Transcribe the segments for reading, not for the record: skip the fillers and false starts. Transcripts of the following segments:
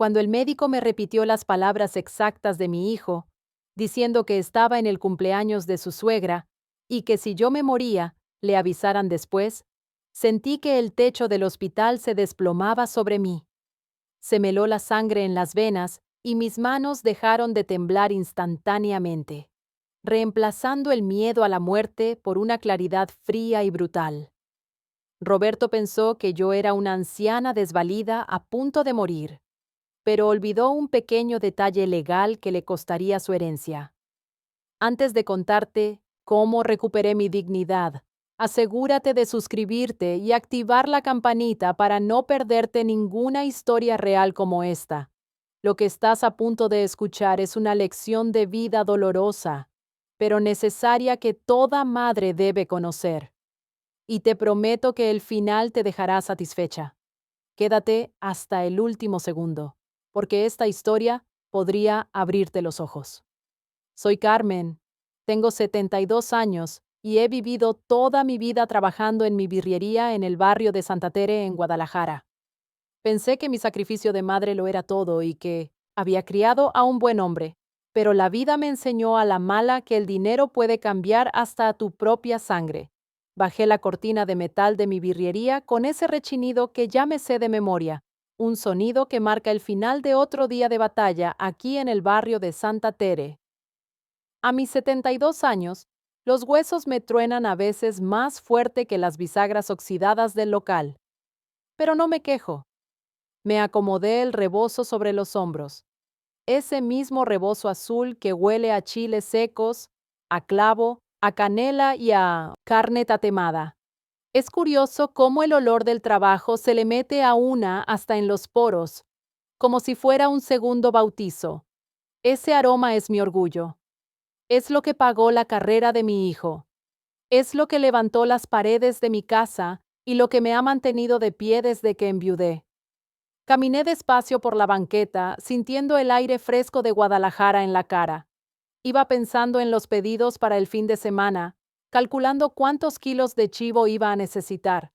Cuando el médico me repitió las palabras exactas de mi hijo, diciendo que estaba en el cumpleaños de su suegra y que si yo me moría, le avisaran después, sentí que el techo del hospital se desplomaba sobre mí. Se me heló la sangre en las venas y mis manos dejaron de temblar instantáneamente, reemplazando el miedo a la muerte por una claridad fría y brutal. Roberto pensó que yo era una anciana desvalida a punto de morir, pero olvidó un pequeño detalle legal que le costaría su herencia. Antes de contarte cómo recuperé mi dignidad, asegúrate de suscribirte y activar la campanita para no perderte ninguna historia real como esta. Lo que estás a punto de escuchar es una lección de vida dolorosa, pero necesaria que toda madre debe conocer. Y te prometo que el final te dejará satisfecha. Quédate hasta el último segundo, porque esta historia podría abrirte los ojos. Soy Carmen, tengo 72 años y he vivido toda mi vida trabajando en mi birrería en el barrio de Santa Tere en Guadalajara. Pensé que mi sacrificio de madre lo era todo y que había criado a un buen hombre, pero la vida me enseñó a la mala que el dinero puede cambiar hasta a tu propia sangre. Bajé la cortina de metal de mi birrería con ese rechinido que ya me sé de memoria, un sonido que marca el final de otro día de batalla aquí en el barrio de Santa Tere. A mis 72 años, los huesos me truenan a veces más fuerte que las bisagras oxidadas del local. Pero no me quejo. Me acomodé el rebozo sobre los hombros. Ese mismo rebozo azul que huele a chiles secos, a clavo, a canela y a carne tatemada. Es curioso cómo el olor del trabajo se le mete a una hasta en los poros, como si fuera un segundo bautizo. Ese aroma es mi orgullo. Es lo que pagó la carrera de mi hijo. Es lo que levantó las paredes de mi casa y lo que me ha mantenido de pie desde que enviudé. Caminé despacio por la banqueta, sintiendo el aire fresco de Guadalajara en la cara. Iba pensando en los pedidos para el fin de semana, calculando cuántos kilos de chivo iba a necesitar.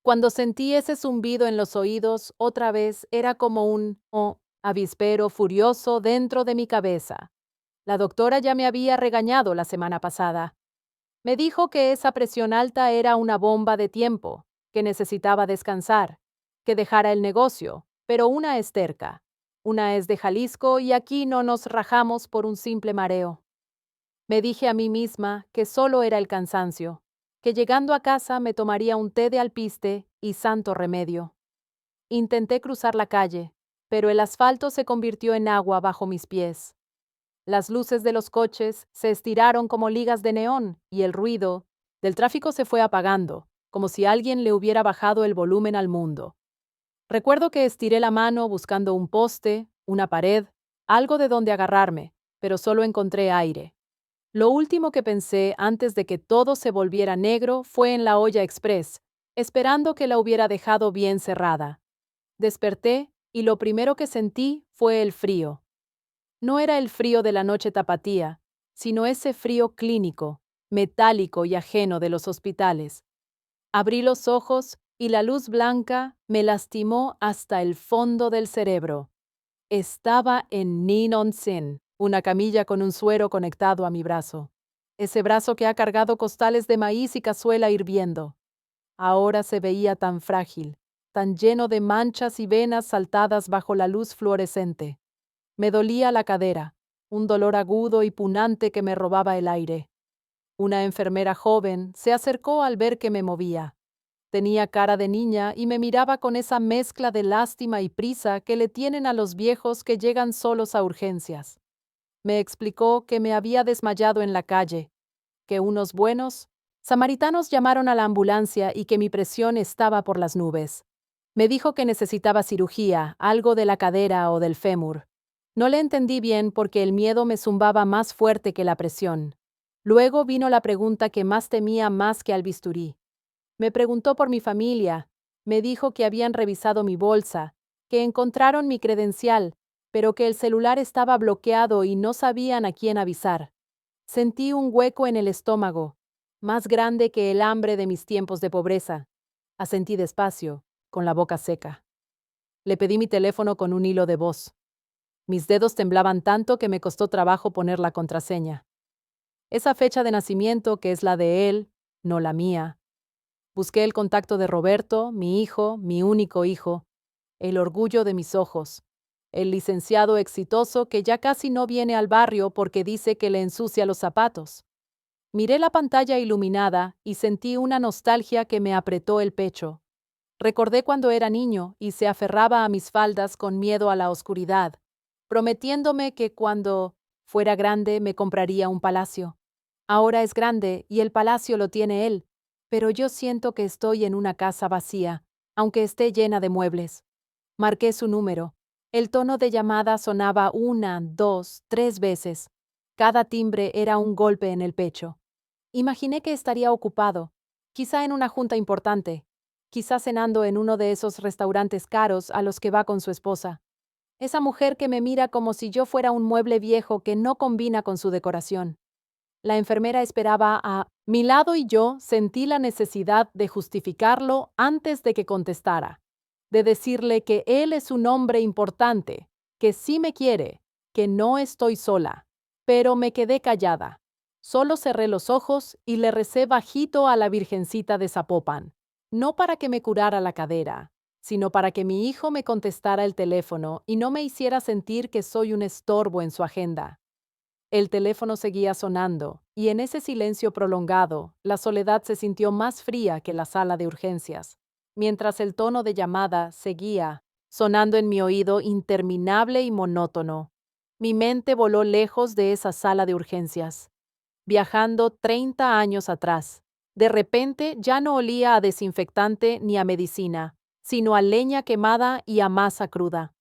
Cuando sentí ese zumbido en los oídos, otra vez era como un avispero furioso dentro de mi cabeza. La doctora ya me había regañado la semana pasada. Me dijo que esa presión alta era una bomba de tiempo, que necesitaba descansar, que dejara el negocio, pero una es terca. Una es de Jalisco y aquí no nos rajamos por un simple mareo. Me dije a mí misma que solo era el cansancio, que llegando a casa me tomaría un té de alpiste y santo remedio. Intenté cruzar la calle, pero el asfalto se convirtió en agua bajo mis pies. Las luces de los coches se estiraron como ligas de neón y el ruido del tráfico se fue apagando, como si alguien le hubiera bajado el volumen al mundo. Recuerdo que estiré la mano buscando un poste, una pared, algo de donde agarrarme, pero solo encontré aire. Lo último que pensé antes de que todo se volviera negro fue en la olla express, esperando que la hubiera dejado bien cerrada. Desperté y lo primero que sentí fue el frío. No era el frío de la noche tapatía, sino ese frío clínico, metálico y ajeno de los hospitales. Abrí los ojos y la luz blanca me lastimó hasta el fondo del cerebro. Estaba en Ninonsin, una camilla con un suero conectado a mi brazo. Ese brazo que ha cargado costales de maíz y cazuela hirviendo. Ahora se veía tan frágil, tan lleno de manchas y venas saltadas bajo la luz fluorescente. Me dolía la cadera, un dolor agudo y punante que me robaba el aire. Una enfermera joven se acercó al ver que me movía. Tenía cara de niña y me miraba con esa mezcla de lástima y prisa que le tienen a los viejos que llegan solos a urgencias. Me explicó que me había desmayado en la calle, que unos buenos samaritanos llamaron a la ambulancia y que mi presión estaba por las nubes. Me dijo que necesitaba cirugía, algo de la cadera o del fémur. No le entendí bien porque el miedo me zumbaba más fuerte que la presión. Luego vino la pregunta que más temía más que al bisturí. Me preguntó por mi familia, me dijo que habían revisado mi bolsa, que encontraron mi credencial, pero que el celular estaba bloqueado y no sabían a quién avisar. Sentí un hueco en el estómago, más grande que el hambre de mis tiempos de pobreza. Asentí despacio, con la boca seca. Le pedí mi teléfono con un hilo de voz. Mis dedos temblaban tanto que me costó trabajo poner la contraseña. Esa fecha de nacimiento, que es la de él, no la mía. Busqué el contacto de Roberto, mi hijo, mi único hijo, el orgullo de mis ojos, el licenciado exitoso que ya casi no viene al barrio porque dice que le ensucia los zapatos. Miré la pantalla iluminada y sentí una nostalgia que me apretó el pecho. Recordé cuando era niño y se aferraba a mis faldas con miedo a la oscuridad, prometiéndome que cuando fuera grande me compraría un palacio. Ahora es grande y el palacio lo tiene él, pero yo siento que estoy en una casa vacía, aunque esté llena de muebles. Marqué su número. El tono de llamada sonaba 1, 2, 3 veces. Cada timbre era un golpe en el pecho. Imaginé que estaría ocupado, quizá en una junta importante, quizá cenando en uno de esos restaurantes caros a los que va con su esposa. Esa mujer que me mira como si yo fuera un mueble viejo que no combina con su decoración. La enfermera esperaba a mi lado y yo sentí la necesidad de justificarlo antes de que contestara, de decirle que él es un hombre importante, que sí me quiere, que no estoy sola. Pero me quedé callada. Solo cerré los ojos y le recé bajito a la Virgencita de Zapopan, no para que me curara la cadera, sino para que mi hijo me contestara el teléfono y no me hiciera sentir que soy un estorbo en su agenda. El teléfono seguía sonando, y en ese silencio prolongado, la soledad se sintió más fría que la sala de urgencias, mientras el tono de llamada seguía sonando en mi oído interminable y monótono. Mi mente voló lejos de esa sala de urgencias, viajando 30 años atrás. De repente ya no olía a desinfectante ni a medicina, sino a leña quemada y a masa cruda.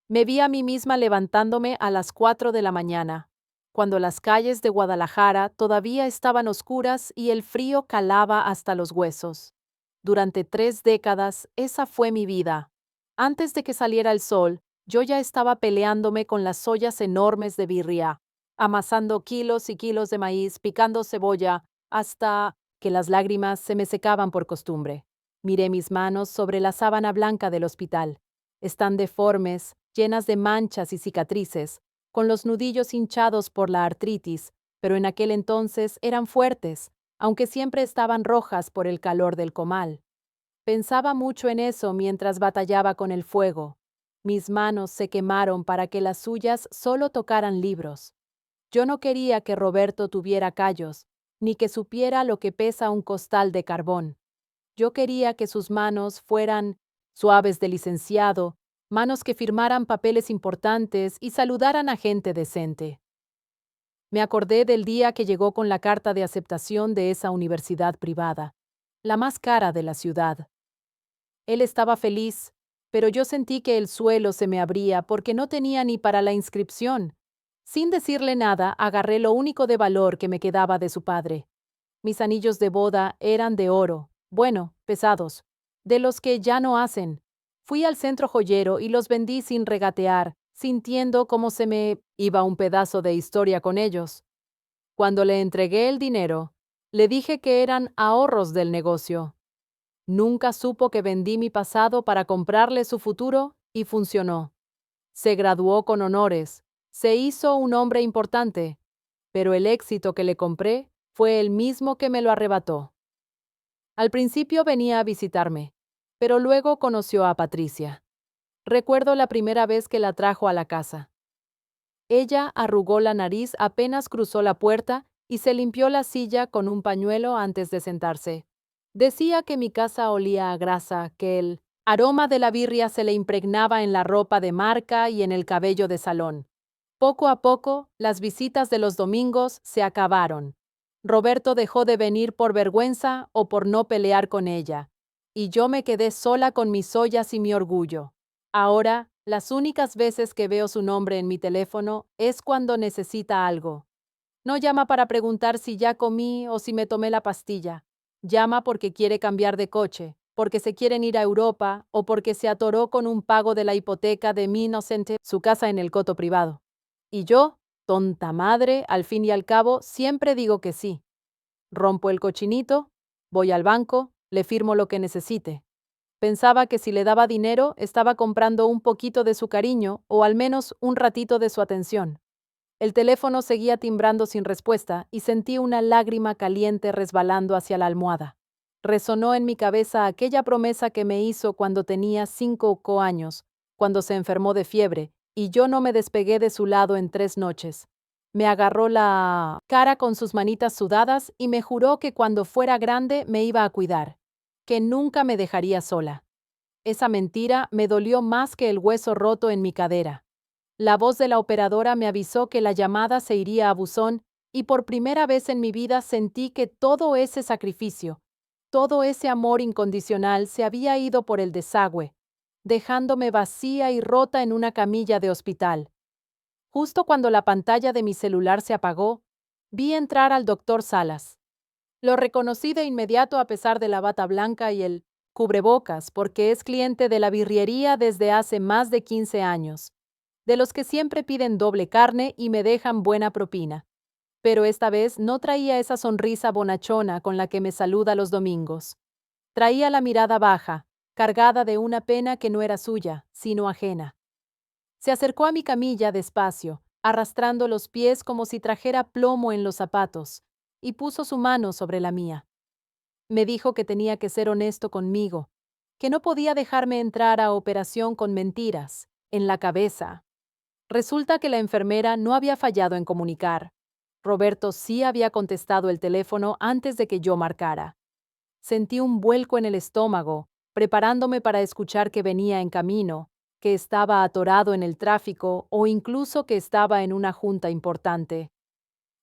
Me vi a mí misma levantándome a las 4 de la mañana, cuando las calles de Guadalajara todavía estaban oscuras y el frío calaba hasta los huesos. Durante 3 décadas esa fue mi vida. Antes de que saliera el sol, yo ya estaba peleándome con las ollas enormes de birria, amasando kilos y kilos de maíz, picando cebolla, hasta que las lágrimas se me secaban por costumbre. Miré mis manos sobre la sábana blanca del hospital. Están deformes, llenas de manchas y cicatrices, con los nudillos hinchados por la artritis, pero en aquel entonces eran fuertes, aunque siempre estaban rojas por el calor del comal. Pensaba mucho en eso mientras batallaba con el fuego. Mis manos se quemaron para que las suyas solo tocaran libros. Yo no quería que Roberto tuviera callos, ni que supiera lo que pesa un costal de carbón. Yo quería que sus manos fueran suaves de licenciado, manos que firmaran papeles importantes y saludaran a gente decente. Me acordé del día que llegó con la carta de aceptación de esa universidad privada, la más cara de la ciudad. Él estaba feliz, pero yo sentí que el suelo se me abría porque no tenía ni para la inscripción. Sin decirle nada, agarré lo único de valor que me quedaba de su padre. Mis anillos de boda eran de oro, bueno, pesados, de los que ya no hacen. Fui al centro joyero y los vendí sin regatear, sintiendo como se me iba un pedazo de historia con ellos. Cuando le entregué el dinero, le dije que eran ahorros del negocio. Nunca supo que vendí mi pasado para comprarle su futuro y funcionó. Se graduó con honores, se hizo un hombre importante, pero el éxito que le compré fue el mismo que me lo arrebató. Al principio venía a visitarme, pero luego conoció a Patricia. Recuerdo la primera vez que la trajo a la casa. Ella arrugó la nariz apenas cruzó la puerta y se limpió la silla con un pañuelo antes de sentarse. Decía que mi casa olía a grasa, que el aroma de la birria se le impregnaba en la ropa de marca y en el cabello de salón. Poco a poco, las visitas de los domingos se acabaron. Roberto dejó de venir por vergüenza o por no pelear con ella, y yo me quedé sola con mis ollas y mi orgullo. Ahora, las únicas veces que veo su nombre en mi teléfono es cuando necesita algo. No llama para preguntar si ya comí o si me tomé la pastilla. Llama porque quiere cambiar de coche, porque se quieren ir a Europa o porque se atoró con un pago de la hipoteca de mi inocente, su casa en el coto privado. Y yo, tonta madre, al fin y al cabo, siempre digo que sí. Rompo el cochinito, voy al banco, le firmo lo que necesite. Pensaba que si le daba dinero, estaba comprando un poquito de su cariño o al menos un ratito de su atención. El teléfono seguía timbrando sin respuesta y sentí una lágrima caliente resbalando hacia la almohada. Resonó en mi cabeza aquella promesa que me hizo cuando tenía 5 años, cuando se enfermó de fiebre, y yo no me despegué de su lado en 3 noches. Me agarró la cara con sus manitas sudadas y me juró que cuando fuera grande me iba a cuidar, que nunca me dejaría sola. Esa mentira me dolió más que el hueso roto en mi cadera. La voz de la operadora me avisó que la llamada se iría a buzón y por primera vez en mi vida sentí que todo ese sacrificio, todo ese amor incondicional se había ido por el desagüe, dejándome vacía y rota en una camilla de hospital. Justo cuando la pantalla de mi celular se apagó, vi entrar al doctor Salas. Lo reconocí de inmediato a pesar de la bata blanca y el cubrebocas, porque es cliente de la birrería desde hace más de 15 años, de los que siempre piden doble carne y me dejan buena propina. Pero esta vez no traía esa sonrisa bonachona con la que me saluda los domingos. Traía la mirada baja, cargada de una pena que no era suya, sino ajena. Se acercó a mi camilla despacio, arrastrando los pies como si trajera plomo en los zapatos, y puso su mano sobre la mía. Me dijo que tenía que ser honesto conmigo, que no podía dejarme entrar a operación con mentiras, en la cabeza. Resulta que la enfermera no había fallado en comunicar. Roberto sí había contestado el teléfono antes de que yo marcara. Sentí un vuelco en el estómago, preparándome para escuchar que venía en camino, que estaba atorado en el tráfico o incluso que estaba en una junta importante.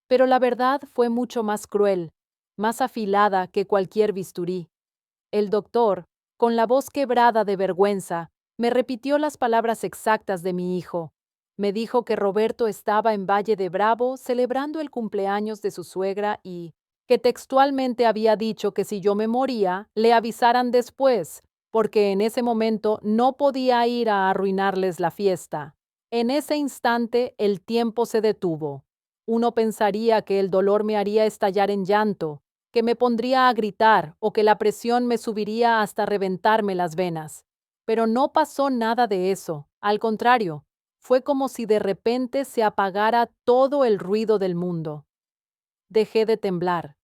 Pero la verdad fue mucho más cruel, más afilada que cualquier bisturí. El doctor, con la voz quebrada de vergüenza, me repitió las palabras exactas de mi hijo. Me dijo que Roberto estaba en Valle de Bravo celebrando el cumpleaños de su suegra y que textualmente había dicho que si yo me moría, le avisaran después, porque en ese momento no podía ir a arruinarles la fiesta. En ese instante el tiempo se detuvo. Uno pensaría que el dolor me haría estallar en llanto, que me pondría a gritar o que la presión me subiría hasta reventarme las venas. Pero no pasó nada de eso. Al contrario, fue como si de repente se apagara todo el ruido del mundo. Dejé de temblar.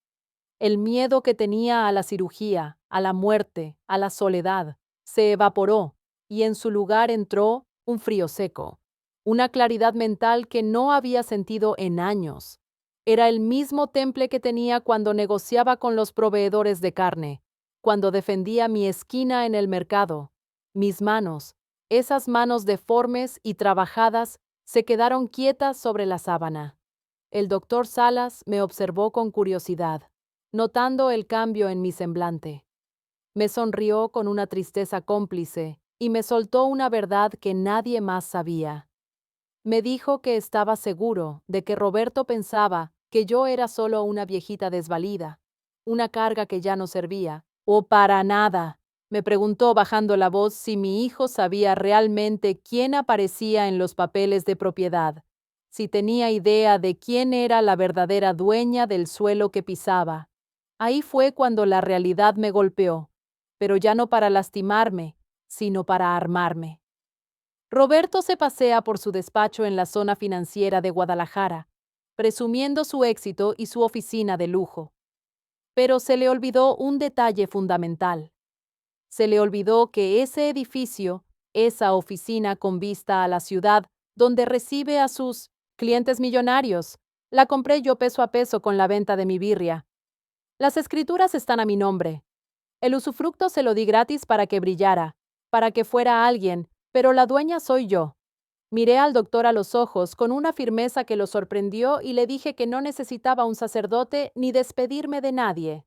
El miedo que tenía a la cirugía, a la muerte, a la soledad, se evaporó y en su lugar entró un frío seco, una claridad mental que no había sentido en años. Era el mismo temple que tenía cuando negociaba con los proveedores de carne, cuando defendía mi esquina en el mercado. Mis manos, esas manos deformes y trabajadas, se quedaron quietas sobre la sábana. El doctor Salas me observó con curiosidad, notando el cambio en mi semblante. Me sonrió con una tristeza cómplice y me soltó una verdad que nadie más sabía. Me dijo que estaba seguro de que Roberto pensaba que yo era solo una viejita desvalida, una carga que ya no servía, o para nada. Me preguntó bajando la voz si mi hijo sabía realmente quién aparecía en los papeles de propiedad, si tenía idea de quién era la verdadera dueña del suelo que pisaba. Ahí fue cuando la realidad me golpeó, pero ya no para lastimarme, sino para armarme. Roberto se pasea por su despacho en la zona financiera de Guadalajara, presumiendo su éxito y su oficina de lujo. Pero se le olvidó un detalle fundamental. Se le olvidó que ese edificio, esa oficina con vista a la ciudad, donde recibe a sus clientes millonarios, la compré yo peso a peso con la venta de mi birria. Las escrituras están a mi nombre. El usufructo se lo di gratis para que brillara, para que fuera alguien, pero la dueña soy yo. Miré al doctor a los ojos con una firmeza que lo sorprendió y le dije que no necesitaba un sacerdote ni despedirme de nadie.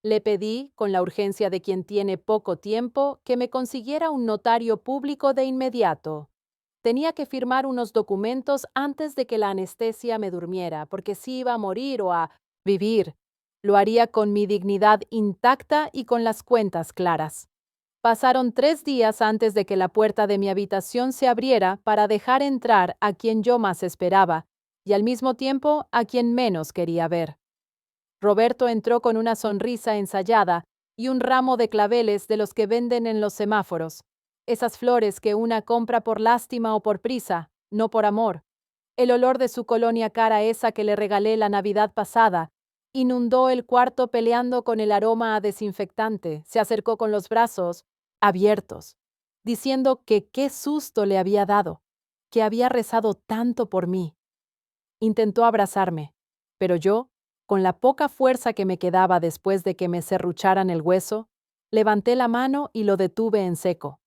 Le pedí, con la urgencia de quien tiene poco tiempo, que me consiguiera un notario público de inmediato. Tenía que firmar unos documentos antes de que la anestesia me durmiera, porque si iba a morir o a vivir, lo haría con mi dignidad intacta y con las cuentas claras. Pasaron 3 días antes de que la puerta de mi habitación se abriera para dejar entrar a quien yo más esperaba y al mismo tiempo a quien menos quería ver. Roberto entró con una sonrisa ensayada y un ramo de claveles de los que venden en los semáforos. Esas flores que una compra por lástima o por prisa, no por amor. El olor de su colonia cara esa que le regalé la Navidad pasada inundó el cuarto peleando con el aroma a desinfectante. Se acercó con los brazos abiertos, diciendo que qué susto le había dado, que había rezado tanto por mí. Intentó abrazarme, pero yo, con la poca fuerza que me quedaba después de que me serrucharan el hueso, levanté la mano y lo detuve en seco.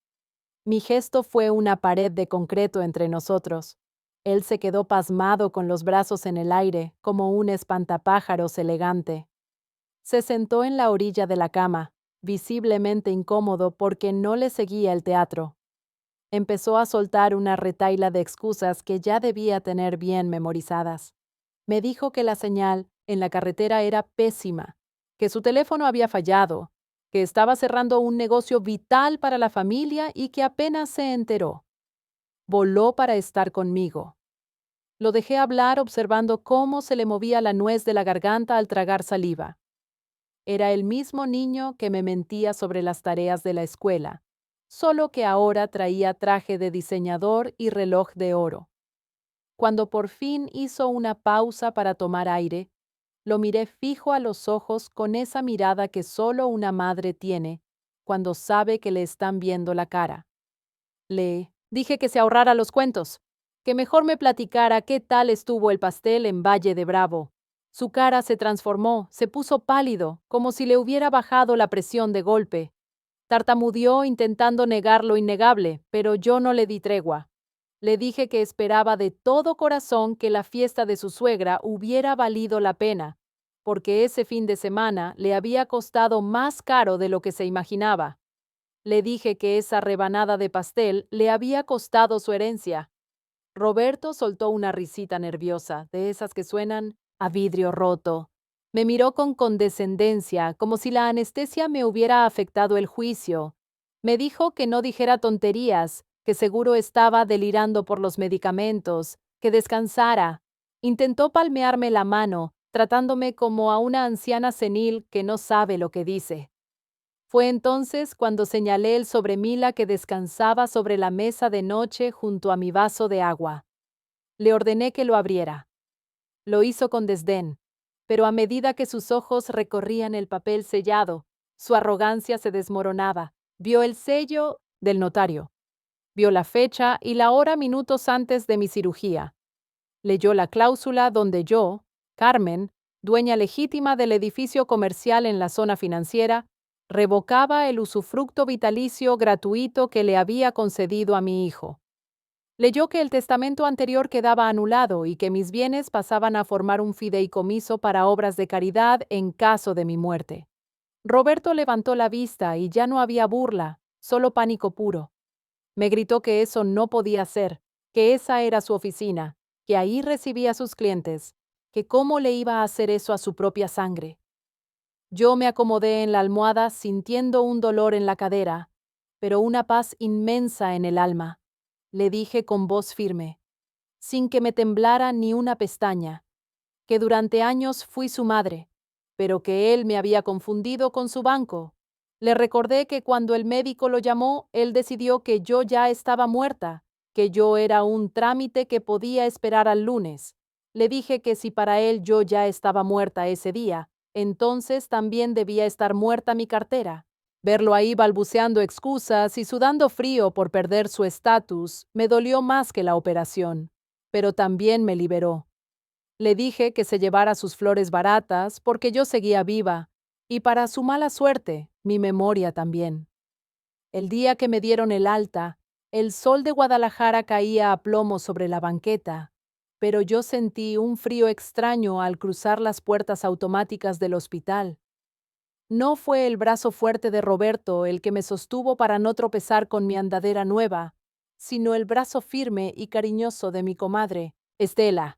Mi gesto fue una pared de concreto entre nosotros. Él se quedó pasmado con los brazos en el aire, como un espantapájaros elegante. Se sentó en la orilla de la cama, visiblemente incómodo porque no le seguía el teatro. Empezó a soltar una retahíla de excusas que ya debía tener bien memorizadas. Me dijo que la señal en la carretera era pésima, que su teléfono había fallado, que estaba cerrando un negocio vital para la familia y que apenas se enteró. Voló para estar conmigo. Lo dejé hablar observando cómo se le movía la nuez de la garganta al tragar saliva. Era el mismo niño que me mentía sobre las tareas de la escuela, solo que ahora traía traje de diseñador y reloj de oro. Cuando por fin hizo una pausa para tomar aire, lo miré fijo a los ojos con esa mirada que solo una madre tiene cuando sabe que le están viendo la cara. Le dije que se ahorrara los cuentos, que mejor me platicara qué tal estuvo el pastel en Valle de Bravo. Su cara se transformó, se puso pálido, como si le hubiera bajado la presión de golpe. Tartamudeó intentando negar lo innegable, pero yo no le di tregua. Le dije que esperaba de todo corazón que la fiesta de su suegra hubiera valido la pena, porque ese fin de semana le había costado más caro de lo que se imaginaba. Le dije que esa rebanada de pastel le había costado su herencia. Roberto soltó una risita nerviosa, de esas que suenan a vidrio roto. Me miró con condescendencia, como si la anestesia me hubiera afectado el juicio. Me dijo que no dijera tonterías, que seguro estaba delirando por los medicamentos, que descansara. Intentó palmearme la mano, tratándome como a una anciana senil que no sabe lo que dice. Fue entonces cuando señalé el sobremila que descansaba sobre la mesa de noche junto a mi vaso de agua. Le ordené que lo abriera. Lo hizo con desdén, pero a medida que sus ojos recorrían el papel sellado, su arrogancia se desmoronaba. Vio el sello del notario. Vio la fecha y la hora minutos antes de mi cirugía. Leyó la cláusula donde yo, Carmen, dueña legítima del edificio comercial en la zona financiera, revocaba el usufructo vitalicio gratuito que le había concedido a mi hijo. Leyó que el testamento anterior quedaba anulado y que mis bienes pasaban a formar un fideicomiso para obras de caridad en caso de mi muerte. Roberto levantó la vista y ya no había burla, solo pánico puro. Me gritó que eso no podía ser, que esa era su oficina, que ahí recibía a sus clientes, que cómo le iba a hacer eso a su propia sangre. Yo me acomodé en la almohada sintiendo un dolor en la cadera, pero una paz inmensa en el alma. Le dije con voz firme, sin que me temblara ni una pestaña, que durante años fui su madre, pero que él me había confundido con su banco. Le recordé que cuando el médico lo llamó, él decidió que yo ya estaba muerta, que yo era un trámite que podía esperar al lunes. Le dije que si para él yo ya estaba muerta ese día, entonces también debía estar muerta mi cartera. Verlo ahí balbuceando excusas y sudando frío por perder su estatus me dolió más que la operación, pero también me liberó. Le dije que se llevara sus flores baratas porque yo seguía viva, y para su mala suerte, mi memoria también. El día que me dieron el alta, el sol de Guadalajara caía a plomo sobre la banqueta, pero yo sentí un frío extraño al cruzar las puertas automáticas del hospital. No fue el brazo fuerte de Roberto el que me sostuvo para no tropezar con mi andadera nueva, sino el brazo firme y cariñoso de mi comadre, Estela.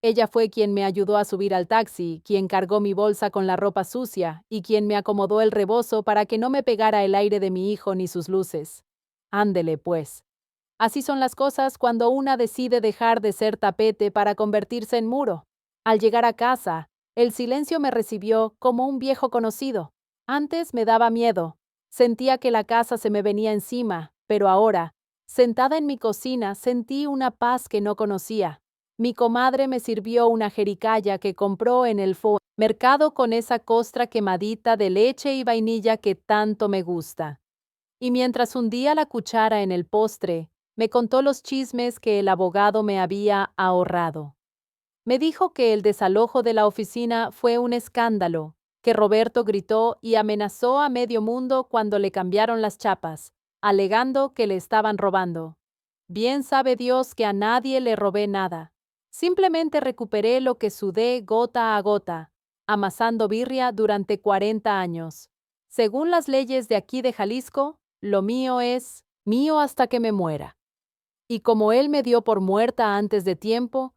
Ella fue quien me ayudó a subir al taxi, quien cargó mi bolsa con la ropa sucia y quien me acomodó el rebozo para que no me pegara el aire de mi hijo ni sus luces. Ándele, pues. Así son las cosas cuando una decide dejar de ser tapete para convertirse en muro. Al llegar a casa, el silencio me recibió como un viejo conocido. Antes me daba miedo. Sentía que la casa se me venía encima, pero ahora, sentada en mi cocina, sentí una paz que no conocía. Mi comadre me sirvió una jericaya que compró en el mercado con esa costra quemadita de leche y vainilla que tanto me gusta. Y mientras hundía la cuchara en el postre, me contó los chismes que el abogado me había ahorrado. Me dijo que el desalojo de la oficina fue un escándalo, que Roberto gritó y amenazó a medio mundo cuando le cambiaron las chapas, alegando que le estaban robando. Bien sabe Dios que a nadie le robé nada. Simplemente recuperé lo que sudé gota a gota, amasando birria durante 40 años. Según las leyes de aquí de Jalisco, lo mío es mío hasta que me muera. Y como él me dio por muerta antes de tiempo,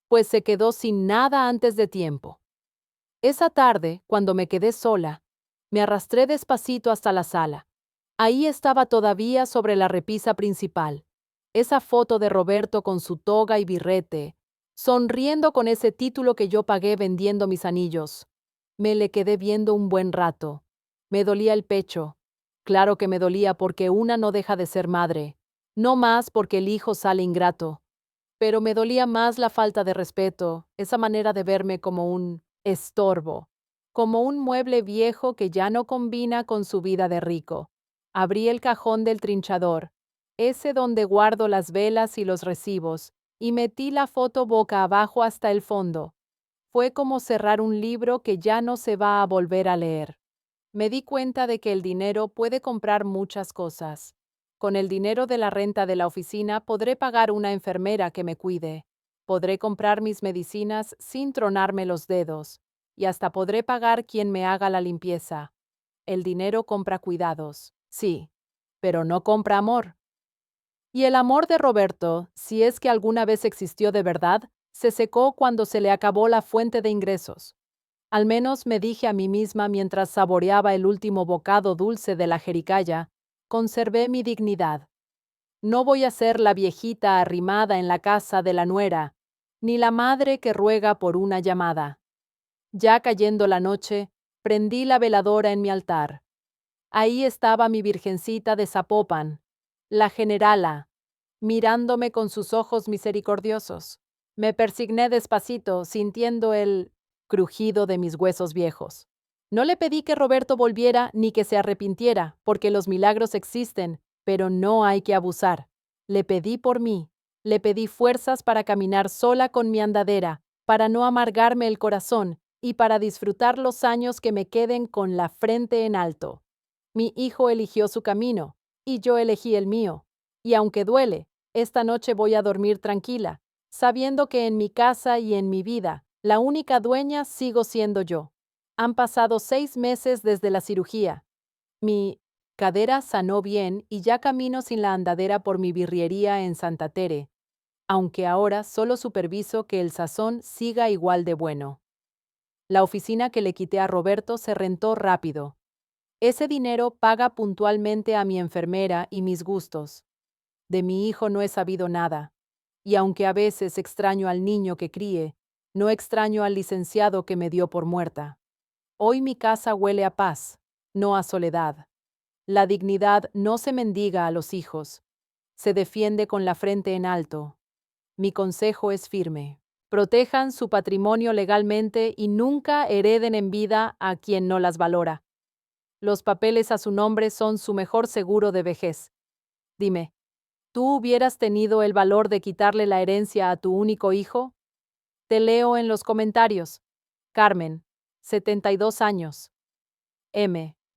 pues se quedó sin nada antes de tiempo. Esa tarde, cuando me quedé sola, me arrastré despacito hasta la sala. Ahí estaba todavía sobre la repisa principal, esa foto de Roberto con su toga y birrete, sonriendo con ese título que yo pagué vendiendo mis anillos. Me le quedé viendo un buen rato. Me dolía el pecho. Claro que me dolía porque una no deja de ser madre, no más porque el hijo sale ingrato. Pero me dolía más la falta de respeto, esa manera de verme como un estorbo, como un mueble viejo que ya no combina con su vida de rico. Abrí el cajón del trinchador, ese donde guardo las velas y los recibos, y metí la foto boca abajo hasta el fondo. Fue como cerrar un libro que ya no se va a volver a leer. Me di cuenta de que el dinero puede comprar muchas cosas. Con el dinero de la renta de la oficina podré pagar una enfermera que me cuide. Podré comprar mis medicinas sin tronarme los dedos. Y hasta podré pagar quien me haga la limpieza. El dinero compra cuidados, sí, pero no compra amor. Y el amor de Roberto, si es que alguna vez existió de verdad, se secó cuando se le acabó la fuente de ingresos. Al menos me dije a mí misma mientras saboreaba el último bocado dulce de la jericaya, conservé mi dignidad. No voy a ser la viejita arrimada en la casa de la nuera, ni la madre que ruega por una llamada. Ya cayendo la noche, prendí la veladora en mi altar. Ahí estaba mi virgencita de Zapopan, la generala, mirándome con sus ojos misericordiosos. Me persigné despacito, sintiendo el crujido de mis huesos viejos. No le pedí que Roberto volviera ni que se arrepintiera, porque los milagros existen, pero no hay que abusar. Le pedí por mí, le pedí fuerzas para caminar sola con mi andadera, para no amargarme el corazón y para disfrutar los años que me queden con la frente en alto. Mi hijo eligió su camino, y yo elegí el mío. Y aunque duele, esta noche voy a dormir tranquila, sabiendo que en mi casa y en mi vida, la única dueña sigo siendo yo. Han pasado 6 meses desde la cirugía. Mi cadera sanó bien y ya camino sin la andadera por mi birriería en Santa Tere, aunque ahora solo superviso que el sazón siga igual de bueno. La oficina que le quité a Roberto se rentó rápido. Ese dinero paga puntualmente a mi enfermera y mis gustos. De mi hijo no he sabido nada, y aunque a veces extraño al niño que críe, no extraño al licenciado que me dio por muerta. Hoy mi casa huele a paz, no a soledad. La dignidad no se mendiga a los hijos, se defiende con la frente en alto. Mi consejo es firme. Protejan su patrimonio legalmente y nunca hereden en vida a quien no las valora. Los papeles a su nombre son su mejor seguro de vejez. Dime, ¿tú hubieras tenido el valor de quitarle la herencia a tu único hijo? Te leo en los comentarios. Carmen, 72 años. M.